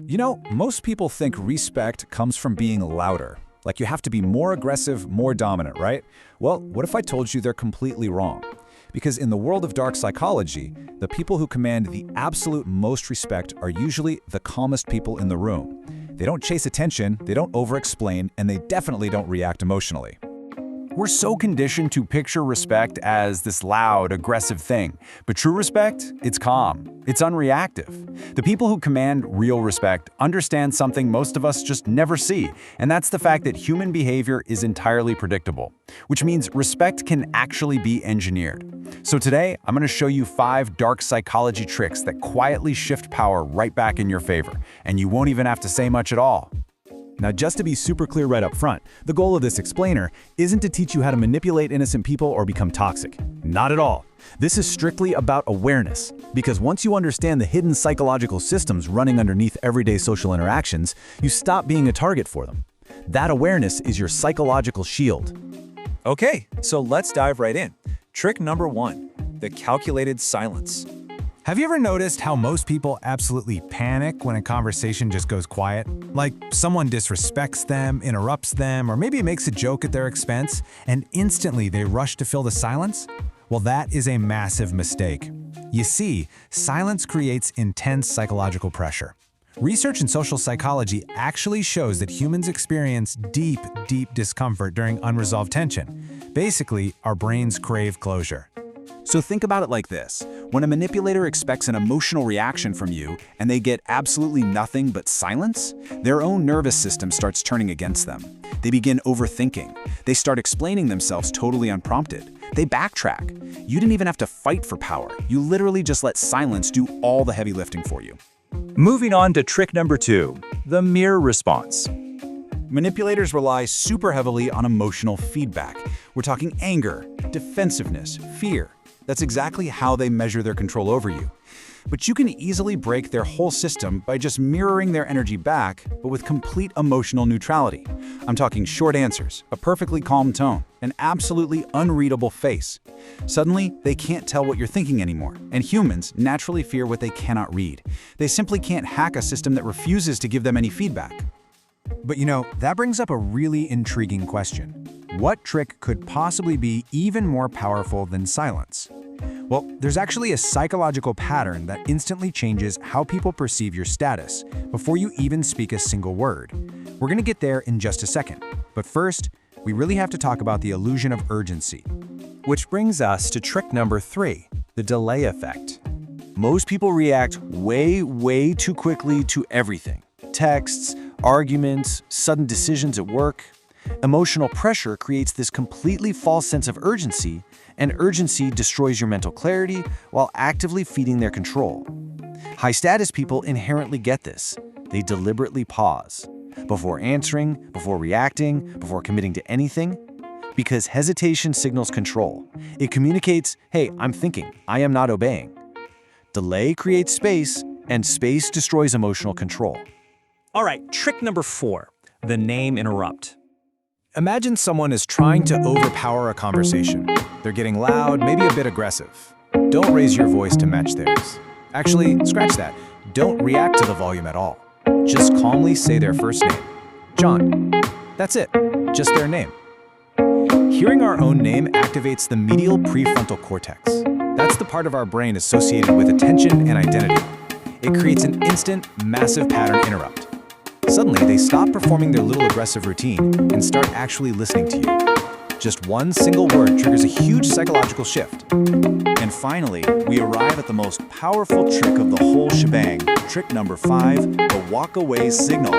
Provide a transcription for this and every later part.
You know, most people think respect comes from being louder. Like you have to be more aggressive, more dominant, right? Well, what if I told you they're completely wrong? Because in the world of dark psychology, the people who command the absolute most respect are usually the calmest people in the room. They don't chase attention, they don't over-explain, and they definitely don't react emotionally. We're so conditioned to picture respect as this loud, aggressive thing. But true respect, it's calm. It's unreactive. The people who command real respect understand something most of us just never see, and that's the fact that human behavior is entirely predictable, which means respect can actually be engineered. So today, I'm going to show you 5 dark psychology tricks that quietly shift power right back in your favor, and you won't even have to say much at all. Now, just to be super clear right up front, the goal of this explainer isn't to teach you how to manipulate innocent people or become toxic. Not at all. This is strictly about awareness, because once you understand the hidden psychological systems running underneath everyday social interactions, you stop being a target for them. That awareness is your psychological shield. Okay, so let's dive right in. Trick number 1, the calculated silence. Have you ever noticed how most people absolutely panic when a conversation just goes quiet? Like someone disrespects them, interrupts them, or maybe makes a joke at their expense, and instantly they rush to fill the silence? Well, that is a massive mistake. You see, silence creates intense psychological pressure. Research in social psychology actually shows that humans experience deep discomfort during unresolved tension. Basically, our brains crave closure. So think about it like this. When a manipulator expects an emotional reaction from you and they get absolutely nothing but silence, their own nervous system starts turning against them. They begin overthinking. They start explaining themselves totally unprompted. They backtrack. You didn't even have to fight for power. You literally just let silence do all the heavy lifting for you. Moving on to trick number 2, the mirror response. Manipulators rely super heavily on emotional feedback. We're talking anger, defensiveness, fear. That's exactly how they measure their control over you. But you can easily break their whole system by just mirroring their energy back, but with complete emotional neutrality. I'm talking short answers, a perfectly calm tone, an absolutely unreadable face. Suddenly, they can't tell what you're thinking anymore, and humans naturally fear what they cannot read. They simply can't hack a system that refuses to give them any feedback. But you know, that brings up a really intriguing question. What trick could possibly be even more powerful than silence? Well, there's actually a psychological pattern that instantly changes how people perceive your status before you even speak a single word. We're going to get there in just a second. But first, we really have to talk about the illusion of urgency. Which brings us to trick number 3, the delay effect. Most people react way too quickly to everything. Texts, arguments, sudden decisions at work. Emotional pressure creates this completely false sense of urgency, and urgency destroys your mental clarity while actively feeding their control. High-status people inherently get this. They deliberately pause before answering, before reacting, before committing to anything, because hesitation signals control. It communicates, hey, I'm thinking, I am not obeying. Delay creates space, and space destroys emotional control. All right, trick number 4, the name interrupt. Imagine someone is trying to overpower a conversation. They're getting loud, maybe a bit aggressive. Don't raise your voice to match theirs. Actually, scratch that. Don't react to the volume at all. Just calmly say their first name. John. That's it. Just their name. Hearing our own name activates the medial prefrontal cortex. That's the part of our brain associated with attention and identity. It creates an instant, massive pattern interrupt. Suddenly, they stop performing their little aggressive routine and start actually listening to you. Just one single word triggers a huge psychological shift. And finally, we arrive at the most powerful trick of the whole shebang. Trick number 5, the walk-away signal.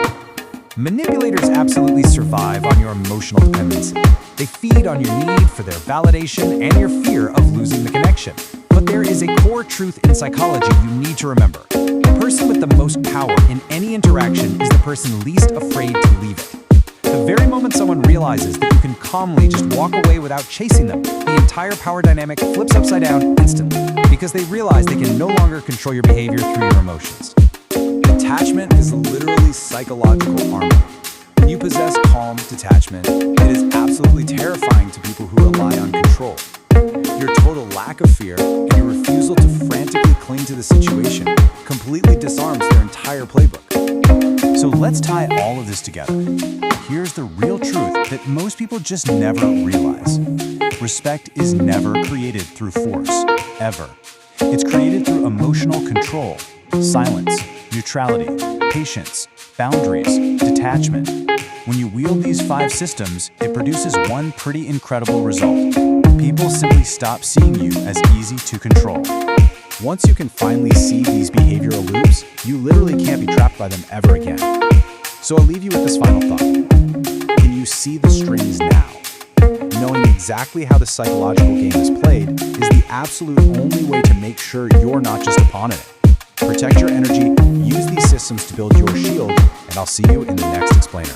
Manipulators absolutely survive on your emotional dependency. They feed on your need for their validation and your fear of losing the connection. But there is a core truth in psychology you need to remember. The person with the most power in any interaction is the person least afraid to leave it. The very moment someone realizes that you can calmly just walk away without chasing them, the entire power dynamic flips upside down instantly, because they realize they can no longer control your behavior through your emotions. Detachment is literally psychological armor. When you possess calm detachment, it is absolutely terrifying to people who rely on control. Your total lack of fear and your refusal to frantically cling to the situation completely disarms their entire playbook. So let's tie all of this together. Here's the real truth that most people just never realize. Respect is never created through force, ever. It's created through emotional control, silence, neutrality, patience, boundaries, detachment. When you wield these 5 systems, it produces one pretty incredible result. People simply stop seeing you as easy to control. Once you can finally see these behavioral loops, you literally can't be trapped by them ever again. So I'll leave you with this final thought. Can you see the strings now? Knowing exactly how the psychological game is played is the absolute only way to make sure you're not just a pawn in it. Protect your energy, use these systems to build your shield, and I'll see you in the next explainer.